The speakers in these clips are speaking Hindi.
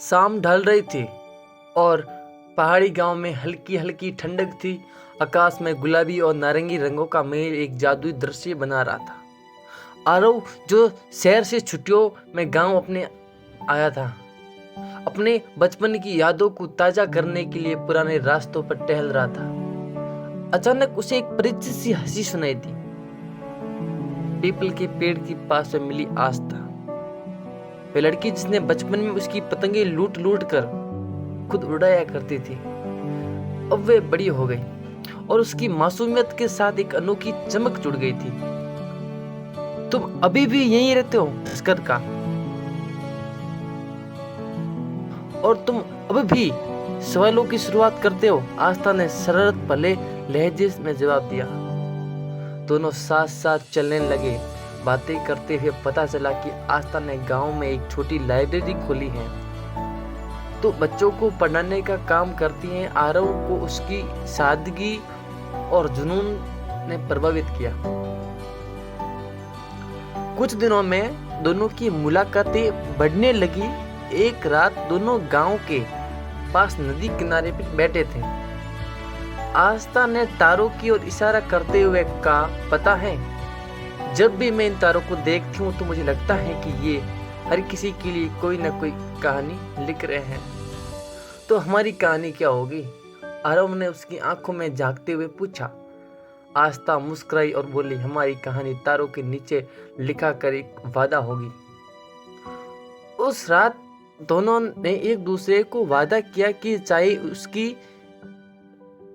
शाम ढल रही थी और पहाड़ी गांव में हल्की हल्की ठंडक थी। आकाश में गुलाबी और नारंगी रंगों का मेल एक जादुई दृश्य बना रहा था। आरव जो शहर से छुट्टियों में गांव अपने आया था, अपने बचपन की यादों को ताजा करने के लिए पुराने रास्तों पर टहल रहा था। अचानक उसे एक परिचित सी हंसी सुनाई दी। पीपल के पेड़ के पास में मिली आस्था, वे लड़की जिसने बचपन में उसकी पतंगे लूट लूट कर खुद उड़ाया करती थी। अब वे बड़ी हो गई और उसकी मासूमियत के साथ एक अनोखी चमक जुड़ गई थी। तुम अभी भी यहीं रहते हो अस्कर का, और तुम अभी भी सवालों की शुरुआत करते हो, आस्था ने सरल भले लहजे में जवाब दिया। दोनों साथ साथ चलने लगे। बातें करते हुए पता चला कि आस्था ने गांव में एक छोटी लाइब्रेरी खोली है, तो बच्चों को पढ़ाने का काम करती हैं। आरव को उसकी सादगी और जुनून ने प्रभावित किया। कुछ दिनों में दोनों की मुलाकातें बढ़ने लगी। एक रात दोनों गांव के पास नदी किनारे पर बैठे थे। आस्था ने तारों की ओर इशारा करते हुए कहा, पता है, जब भी मैं इन तारों को देखती हूँ तो मुझे लगता है कि ये हर किसी के लिए कोई ना कोई कहानी लिख रहे हैं। तो हमारी कहानी क्या होगी? आरव ने उसकी आंखों में झांकते हुए पूछा। आस्था मुस्कुराई और बोली, हमारी कहानी तारों के नीचे लिखा कर एक वादा होगी। उस रात दोनों ने एक दूसरे को वादा किया कि चाहे उसकी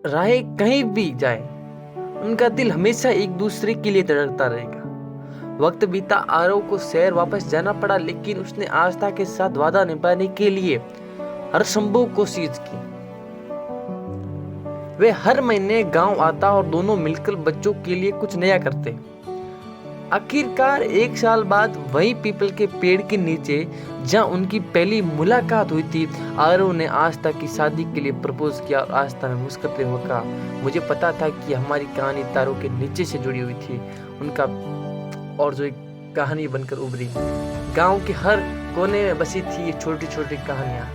राहें कहीं भी जाए, उनका दिल हमेशा एक दूसरे के लिए धड़कता रहेगा। वक्त बीता, आरव को शहर वापस जाना पड़ा, लेकिन उसने आस्था के साथ वादा निभाने के लिए हर संभव कोशिश की। वे हर महीने गांव आता और दोनों मिलकर बच्चों के लिए कुछ नया करते। आखिरकार एक साल बाद वही पीपल के पेड़ के नीचे जहां उनकी पहली मुलाकात हुई थी, आरव ने आस्था की शादी के लिए प्रपोज किया और आस्था ने मुस्कुराते हुए कहा, मुझे पता था कि हमारी कहानी तारों के नीचे से जुड़ी हुई थी। उनका और जो एक कहानी बनकर उभरी, गांव के हर कोने में बसी थी ये छोटी छोटी कहानियां।